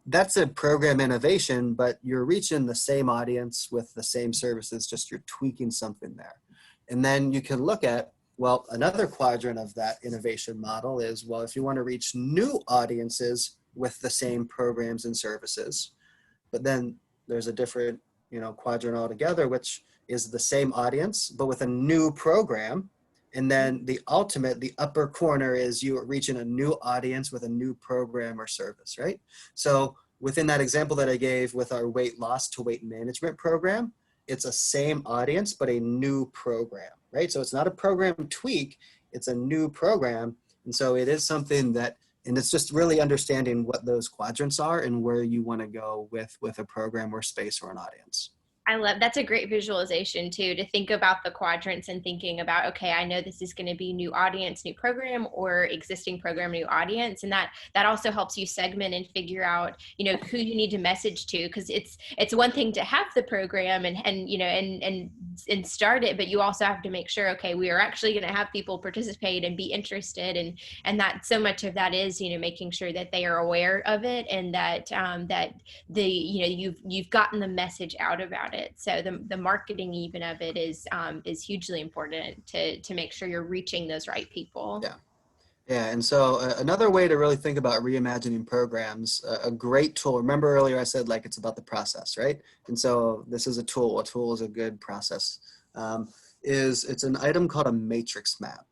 that's a program innovation, but you're reaching the same audience with the same services, just you're tweaking something there. And then you can look at, well, another quadrant of that innovation model is, well, if you want to reach new audiences with the same programs and services, but then there's a different, quadrant altogether, which is the same audience, but with a new program. And then the upper corner is you are reaching a new audience with a new program or service, right? So within that example that I gave with our weight loss to weight management program, it's a same audience, but a new program, right? So it's not a program tweak, it's a new program. And so it is something that, and it's just really understanding what those quadrants are and where you want to go with a program or space or an audience. I love, that's a great visualization too, to think about the quadrants and thinking about, okay, I know this is going to be new audience, new program, or existing program, new audience. And that also helps you segment and figure out, who you need to message to, because it's one thing to have the program and start it, but you also have to make sure, okay, we are actually going to have people participate and be interested. And that so much of that is, making sure that they are aware of it and that, you've gotten the message out about it. So the marketing even of it is hugely important to make sure you're reaching those right people. Yeah, and so another way to really think about reimagining programs, a great tool. Remember earlier I said it's about the process, right? And so this is a tool. A tool is a good process. It's an item called a matrix map,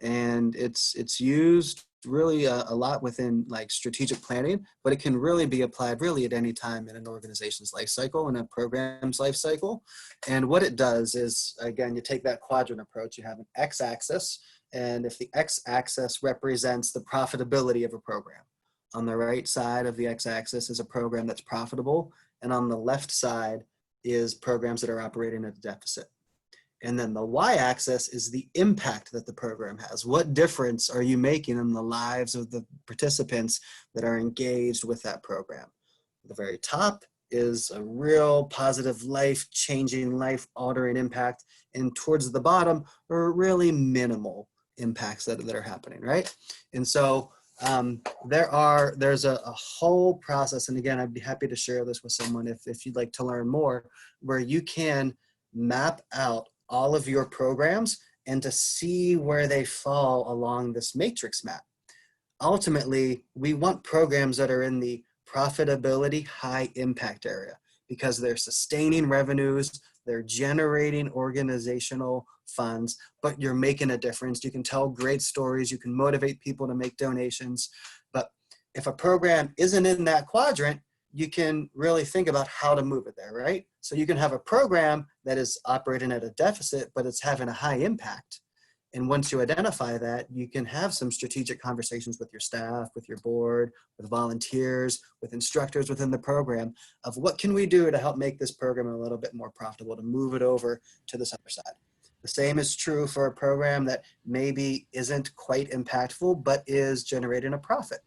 and it's used really a lot within strategic planning, but it can really be applied really at any time in an organization's life cycle, in a program's life cycle. And what it does is, again, you take that quadrant approach, you have an x-axis, and if the x-axis represents the profitability of a program, on the right side of the x-axis is a program that's profitable, and on the left side is programs that are operating at a deficit. And then the y-axis is the impact that the program has. What difference are you making in the lives of the participants that are engaged with that program? The very top is a real positive life-changing, life-altering impact. And towards the bottom are really minimal impacts that are happening, right? And so there's a whole process. And again, I'd be happy to share this with someone if you'd like to learn more, where you can map out all of your programs and to see where they fall along this matrix map. Ultimately, we want programs that are in the profitability, high impact area because they're sustaining revenues, they're generating organizational funds, but you're making a difference. You can tell great stories, you can motivate people to make donations. But if a program isn't in that quadrant, you can really think about how to move it there, right? So you can have a program that is operating at a deficit, but it's having a high impact. And once you identify that, you can have some strategic conversations with your staff, with your board, with volunteers, with instructors within the program of what can we do to help make this program a little bit more profitable, to move it over to this other side. The same is true for a program that maybe isn't quite impactful, but is generating a profit.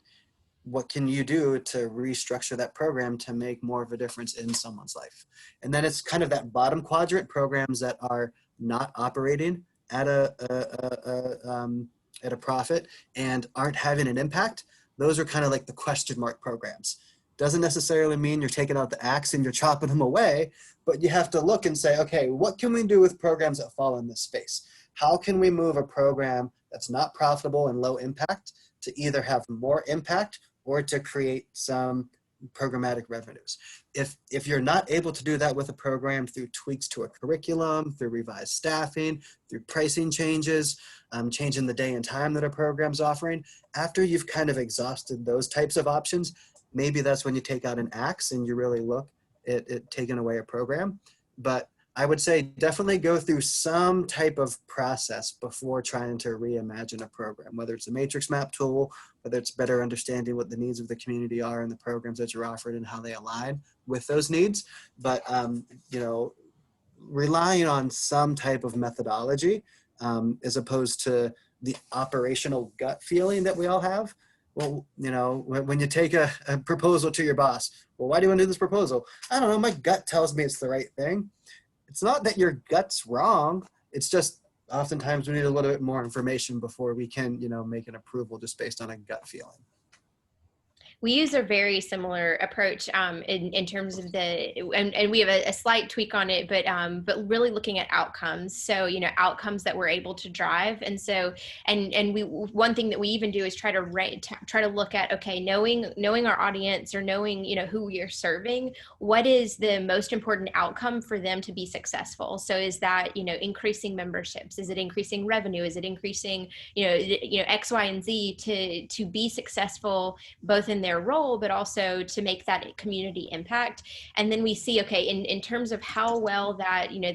What can you do to restructure that program to make more of a difference in someone's life? And then it's kind of that bottom quadrant, programs that are not operating at a profit and aren't having an impact. Those are kind of like the question mark programs. Doesn't necessarily mean you're taking out the axe and you're chopping them away, but you have to look and say, okay, what can we do with programs that fall in this space? How can we move a program that's not profitable and low impact to either have more impact or to create some programmatic revenues? If you're not able to do that with a program through tweaks to a curriculum, through revised staffing, through pricing changes, changing the day and time that a program's offering, after you've kind of exhausted those types of options, maybe that's when you take out an axe and you really look at taking away a program. But I would say definitely go through some type of process before trying to reimagine a program, whether it's a matrix map tool, whether it's better understanding what the needs of the community are and the programs that you're offering and how they align with those needs. But, relying on some type of methodology as opposed to the operational gut feeling that we all have. Well, you know, when you take a proposal to your boss, well, why do you want to do this proposal? I don't know, my gut tells me it's the right thing. It's not that your gut's wrong. It's just oftentimes we need a little bit more information before we can, you know, make an approval just based on a gut feeling. We use a very similar approach in terms of and we have a slight tweak on it, but really looking at outcomes. So, you know, outcomes that we're able to drive. And so, and one thing that we even do is try to look at, okay, knowing our audience, or knowing, you know, who we are serving, what is the most important outcome for them to be successful? So is that, you know, increasing memberships? Is it increasing revenue? Is it increasing, you know, X, Y, and Z to be successful, both in their role, but also to make that community impact? And then we see, okay, in terms of how well that, you know,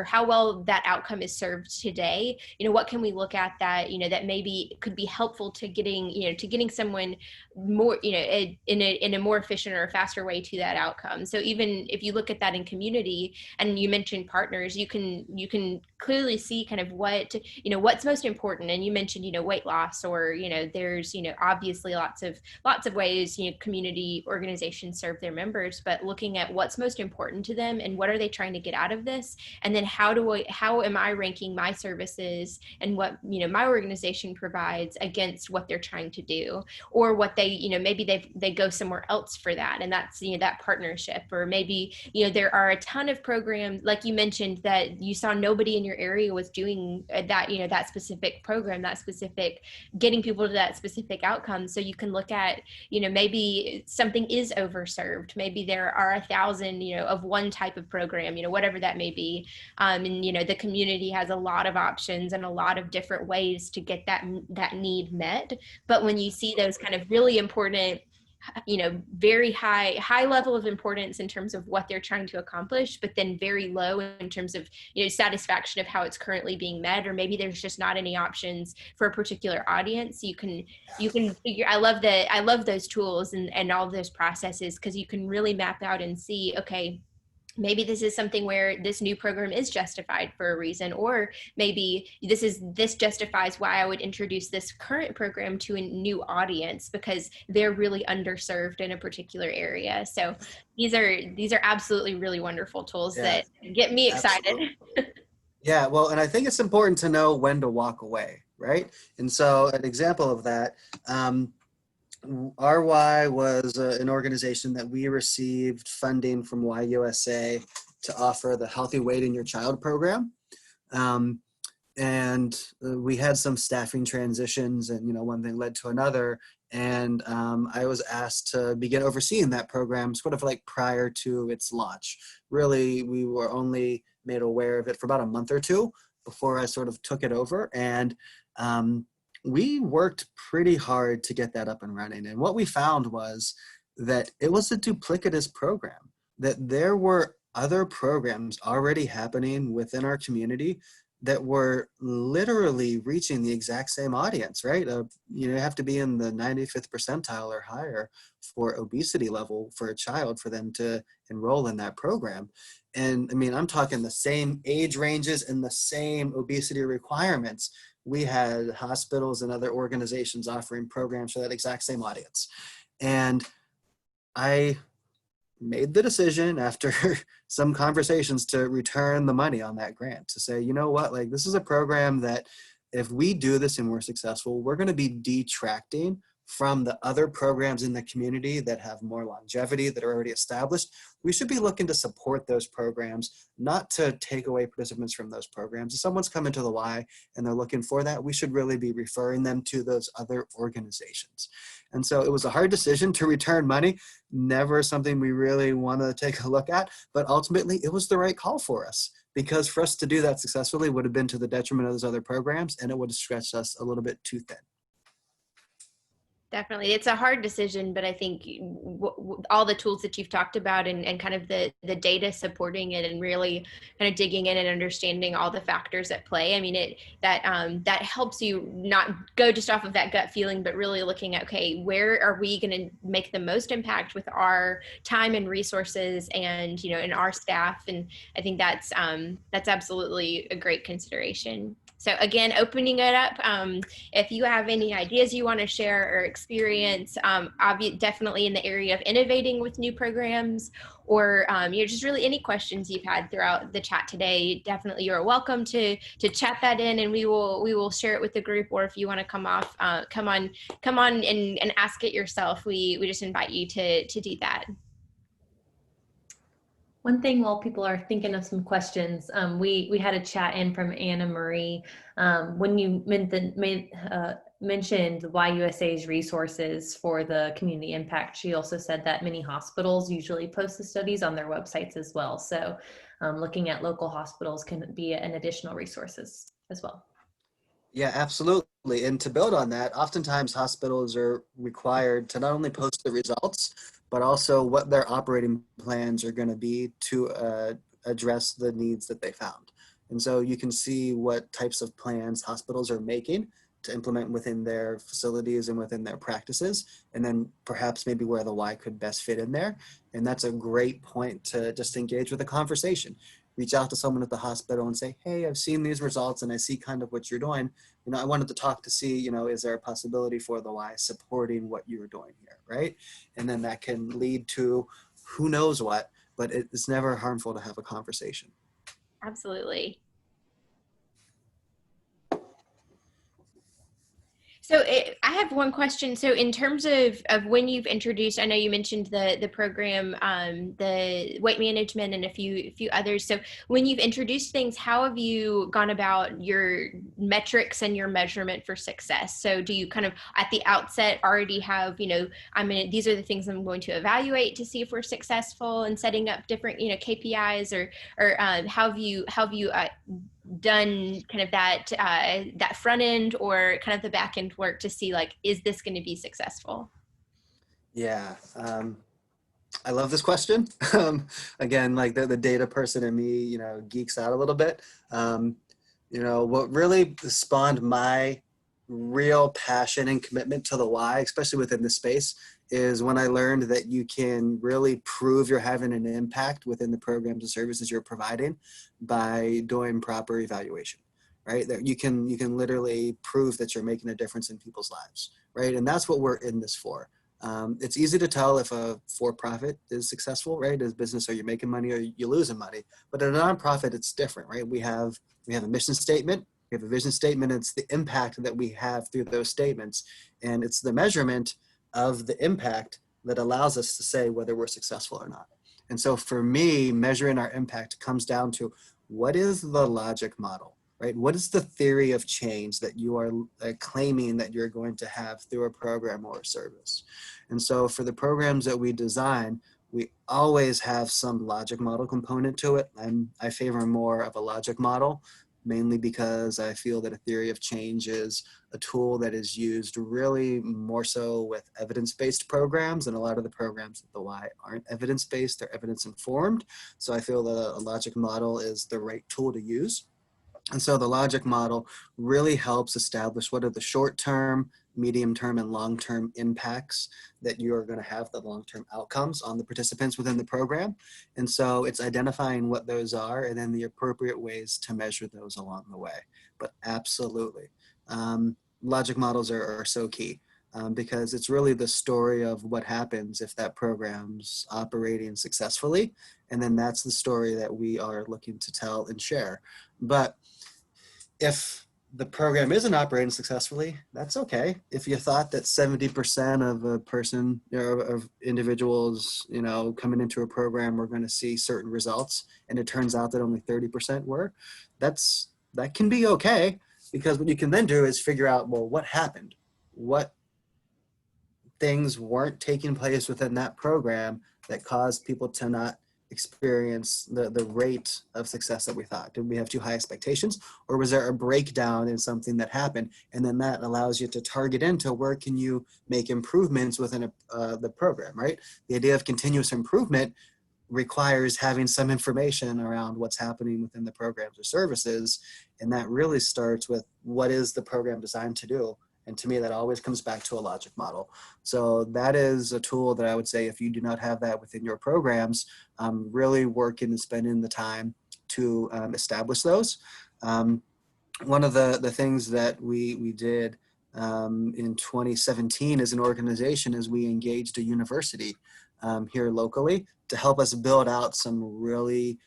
how well that outcome is served today, you know, what can we look at that, you know, that maybe could be helpful to getting someone more, you know, in a more efficient or a faster way to that outcome. So even if you look at that in community, and you mentioned partners, you can clearly see kind of what, you know, what's most important. And you mentioned, you know, weight loss, or, you know, there's, you know, obviously lots of ways, you know, community organizations serve their members, but looking at what's most important to them and what are they trying to get out of this, and then how am I ranking my services and what, you know, my organization provides against what they're trying to do, or what they, you know, maybe they go somewhere else for that, and that's, you know, that partnership. Or maybe, you know, there are a ton of programs, like you mentioned, that you saw nobody in your area was doing that, you know, that specific program, that specific, getting people to that specific outcome. So you can look at, you know, maybe something is overserved. Maybe there are 1,000, you know, of one type of program, you know, whatever that may be. And, you know, the community has a lot of options and a lot of different ways to get that need met. But when you see those kind of really important, you know, very high level of importance in terms of what they're trying to accomplish, but then very low in terms of, you know, satisfaction of how it's currently being met, or maybe there's just not any options for a particular audience, you can figure, I love those tools and all of those processes, because you can really map out and see, okay, maybe this is something where this new program is justified for a reason, or maybe this justifies why I would introduce this current program to a new audience, because they're really underserved in a particular area. So these are absolutely really wonderful tools that get me excited. Yeah, well, and I think it's important to know when to walk away, right? And so an example of that, RY was an organization that we received funding from YUSA to offer the Healthy Weight in Your Child program. And we had some staffing transitions, and, you know, one thing led to another. And I was asked to begin overseeing that program sort of like prior to its launch. Really, we were only made aware of it for about a month or two before I sort of took it over. And we worked pretty hard to get that up and running. And what we found was that it was a duplicitous program, that there were other programs already happening within our community that were literally reaching the exact same audience, right? You have to be in the 95th percentile or higher for obesity level for a child for them to enroll in that program. And I mean, I'm talking the same age ranges and the same obesity requirements. We had hospitals and other organizations offering programs for that exact same audience. And I made the decision after some conversations to return the money on that grant, to say, you know what, like, this is a program that if we do this and we're successful, we're going to be detracting from the other programs in the community that have more longevity, that are already established. We should be looking to support those programs, not to take away participants from those programs. If someone's coming to the Y and they're looking for that, we should really be referring them to those other organizations. And so it was a hard decision to return money, never something we really want to take a look at, but ultimately it was the right call for us, because for us to do that successfully would have been to the detriment of those other programs, and it would have stretched us a little bit too thin. Definitely. It's a hard decision, but I think all the tools that you've talked about and kind of the data supporting it and really kind of digging in and understanding all the factors at play. I mean, that helps you not go just off of that gut feeling, but really looking at, okay, where are we going to make the most impact with our time and resources and, and our staff. And I think that's absolutely a great consideration. So again, opening it up, if you have any ideas you want to share or experience, definitely in the area of innovating with new programs, or just really any questions you've had throughout the chat today, definitely you're welcome to chat that in, and we will share it with the group. Or if you want to come on and ask it yourself, we just invite you to do that. One thing while people are thinking of some questions, we had a chat in from Anna Marie. When you mentioned YUSA's resources for the community impact, she also said that many hospitals usually post the studies on their websites as well. So looking at local hospitals can be an additional resources as well. Yeah, absolutely. And to build on that, oftentimes hospitals are required to not only post the results, but also what their operating plans are going to be to address the needs that they found. And so you can see what types of plans hospitals are making to implement within their facilities and within their practices, and then perhaps maybe where the why could best fit in there. And that's a great point to just engage with a conversation. Reach out to someone at the hospital and say, hey, I've seen these results and I see kind of what you're doing. I wanted to talk to see, is there a possibility for the Y supporting what you're doing here, right? And then that can lead to who knows what, but it's never harmful to have a conversation. Absolutely. So I have one question. So in terms of when you've introduced, I know you mentioned the program, the weight management and a few others. So when you've introduced things, how have you gone about your metrics and your measurement for success? So do you kind of at the outset already have, these are the things I'm going to evaluate to see if we're successful in setting up different, KPIs, or how have you done kind of that front end or kind of the back end work to see, like, is this going to be successful? Yeah, I love this question. Again, like the data person in me, geeks out a little bit. What really spawned my real passion and commitment to the why, especially within this space, is when I learned that you can really prove you're having an impact within the programs and services you're providing by doing proper evaluation, right? That you can literally prove that you're making a difference in people's lives, right? And that's what we're in this for. It's easy to tell if a for-profit is successful, right? As business, are you making money or you losing money? But in a nonprofit, it's different, right? We have a mission statement, we have a vision statement. It's the impact that we have through those statements, and it's the measurement of the impact that allows us to say whether we're successful or not. And so for me, measuring our impact comes down to, what is the logic model, right? What is the theory of change that you are claiming that you're going to have through a program or a service? And so for the programs that we design, we always have some logic model component to it. I favor more of a logic model, mainly because I feel that a theory of change is a tool that is used really more so with evidence-based programs, and a lot of the programs at the Y aren't evidence-based, they're evidence-informed. So I feel that a logic model is the right tool to use. And so the logic model really helps establish what are the short-term, medium-term, and long-term impacts that you're going to have, the long-term outcomes on the participants within the program. And so it's identifying what those are and then the appropriate ways to measure those along the way. But absolutely, logic models are so key. Because it's really the story of what happens if that program's operating successfully. And then that's the story that we are looking to tell and share. But if the program isn't operating successfully, that's okay. If you thought that 70% of a person, of individuals, coming into a program were going to see certain results, and it turns out that only 30% were, that can be okay, because what you can then do is figure out, well, what happened? What things weren't taking place within that program that caused people to not experience the rate of success that we thought? Did we have too high expectations, or was there a breakdown in something that happened? And then that allows you to target into where can you make improvements within the program, right? The idea of continuous improvement requires having some information around what's happening within the programs or services. And that really starts with what is the program designed to do? And to me, that always comes back to a logic model. So that is a tool that I would say, if you do not have that within your programs, really working and spending the time to establish those. One of the things that we did in 2017 as an organization is we engaged a university here locally to help us build out some really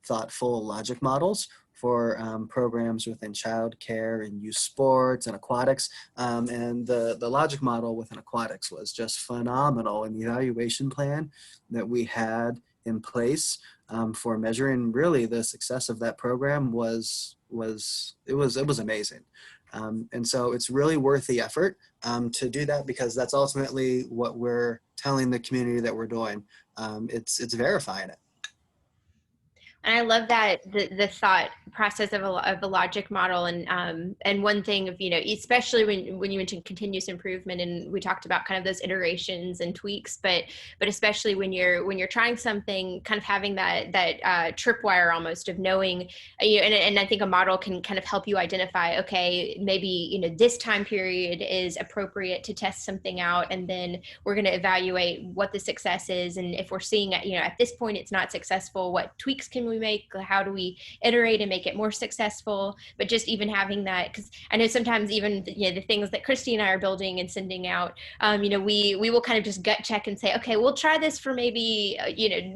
thoughtful logic models for programs within childcare and youth sports and aquatics. And the logic model within aquatics was just phenomenal. And the evaluation plan that we had in place for measuring really the success of that program was amazing. And so it's really worth the effort to do that, because that's ultimately what we're telling the community that we're doing. It's verifying it. And I love that the thought process of a logic model, and one thing of, especially when you mentioned continuous improvement, and we talked about kind of those iterations and tweaks, but especially when you're trying something, kind of having that tripwire almost of knowing, and I think a model can kind of help you identify, okay, maybe this time period is appropriate to test something out, and then we're going to evaluate what the success is, and if we're seeing at this point it's not successful, what tweaks can we make? How do we iterate and make it more successful? But just even having that, because I know sometimes even the things that Christy and I are building and sending out, we will kind of just gut check and say, okay, we'll try this for maybe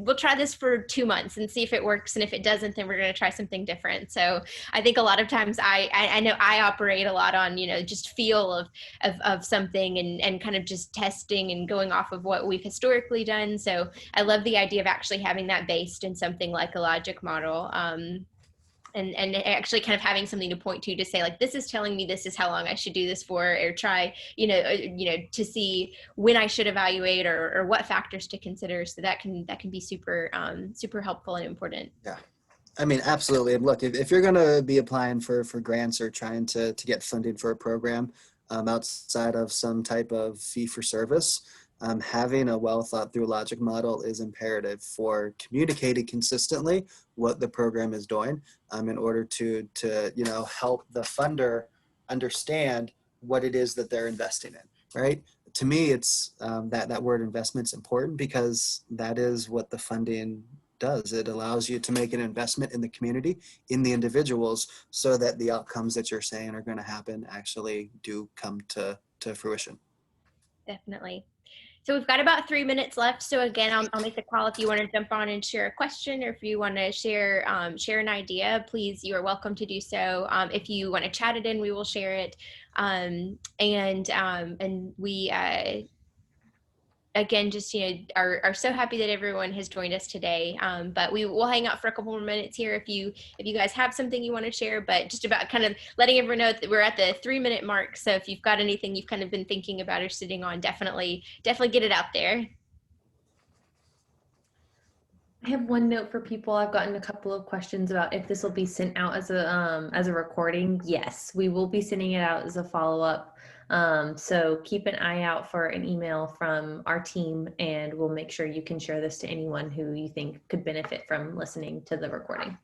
we'll try this for 2 months and see if it works, and if it doesn't, then we're going to try something different. So I think a lot of times I know I operate a lot on just feel of something, and kind of just testing and going off of what we've historically done. So I love the idea of actually having that based in something like a logic model, and actually kind of having something to point to say, like, this is telling me this is how long I should do this for, or try, to see when I should evaluate, or what factors to consider. So that can be super helpful and important. Yeah. I mean, absolutely. And look, if you're going to be applying for grants or trying to get funding for a program outside of some type of fee for service, having a well thought through logic model is imperative for communicating consistently what the program is doing, in order to help the funder understand what it is that they're investing in, right? To me, it's that word investment's important, because that is what the funding does. It allows you to make an investment in the community, in the individuals, so that the outcomes that you're saying are going to happen actually do come to fruition. Definitely. So we've got about 3 minutes left. So again, I'll make the call if you want to jump on and share a question, or if you want to share an idea, please, you are welcome to do so. If you want to chat it in, we will share it. And we again, just are so happy that everyone has joined us today. But we will hang out for a couple more minutes here if you guys have something you want to share. But just about kind of letting everyone know that we're at the 3-minute mark. So if you've got anything you've kind of been thinking about or sitting on, definitely get it out there. I have one note for people. I've gotten a couple of questions about if this will be sent out as a recording. Yes, we will be sending it out as a follow-up. So keep an eye out for an email from our team, and we'll make sure you can share this to anyone who you think could benefit from listening to the recording.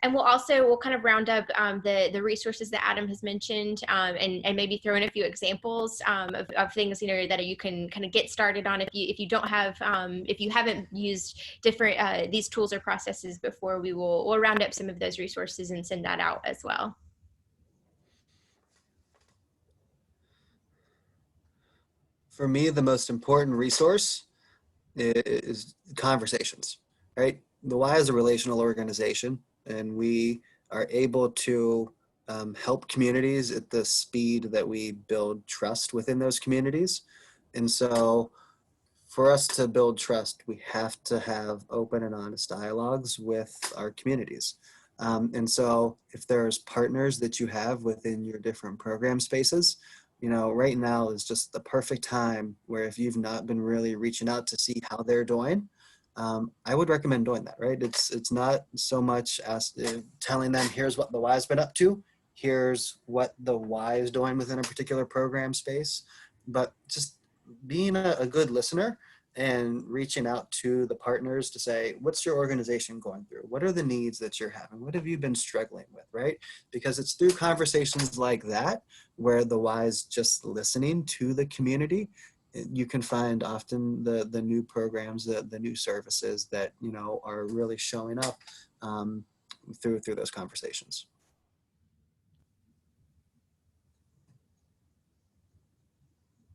And we'll kind of round up the resources that Adam has mentioned, and maybe throw in a few examples of things that you can kind of get started on if you don't have if you haven't used different these tools or processes before. We'll round up some of those resources and send that out as well. For me, the most important resource is conversations, right? The Y is a relational organization, and we are able to help communities at the speed that we build trust within those communities. And so for us to build trust, we have to have open and honest dialogues with our communities. And so if there's partners that you have within your different program spaces, right now is just the perfect time where, if you've not been really reaching out to see how they're doing, I would recommend doing that, right? It's not so much as telling them, here's what the Y's been up to, here's what the Y is doing within a particular program space, but just being a good listener and reaching out to the partners to say, what's your organization going through? What are the needs that you're having? What have you been struggling with, right? Because it's through conversations like that where the Y is just listening to the community. You can find often the new programs, the new services that, you know, are really showing up through those conversations.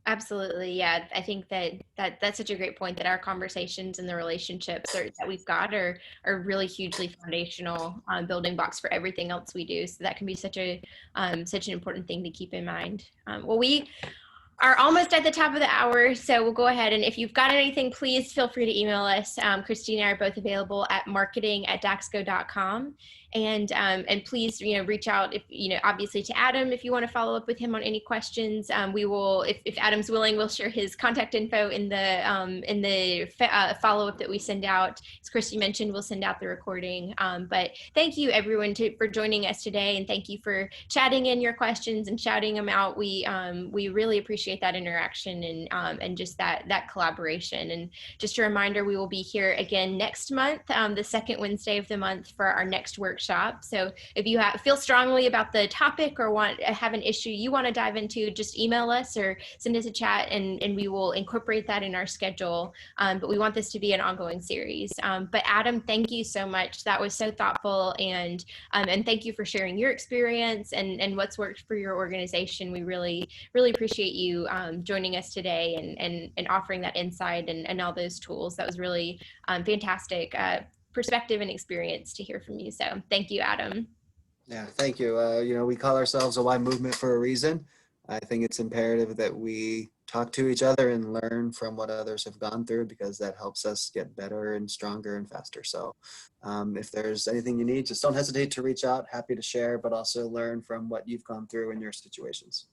Absolutely. Yeah. I think that's such a great point, that our conversations and the relationships that we've got are really hugely foundational building blocks for everything else we do. So that can be such an important thing to keep in mind. Well, we are almost at the top of the hour, so we'll go ahead, and if you've got anything, please feel free to email us. Christine and I are both available at marketing@daxco.com, and please, reach out, if obviously, to Adam if you want to follow up with him on any questions. We will, if Adam's willing, we'll share his contact info in the follow up that we send out. As Christy mentioned, we'll send out the recording. But thank you everyone for joining us today, and thank you for chatting in your questions and shouting them out. We really appreciate that interaction and just that collaboration. And just a reminder, we will be here again next month, the second Wednesday of the month, for our next workshop. So if you feel strongly about the topic or have an issue you want to dive into, just email us or send us a chat, and we will incorporate that in our schedule. But we want this to be an ongoing series. But Adam, thank you so much. That was so thoughtful, and thank you for sharing your experience and what's worked for your organization. We really appreciate you joining us today and offering that insight and all those tools. That was really fantastic perspective and experience to hear from you. So thank you, Adam. Yeah, thank you. We call ourselves a Y movement for a reason. I think it's imperative that we talk to each other and learn from what others have gone through, because that helps us get better and stronger and faster. So if there's anything you need, just don't hesitate to reach out. Happy to share, but also learn from what you've gone through in your situations.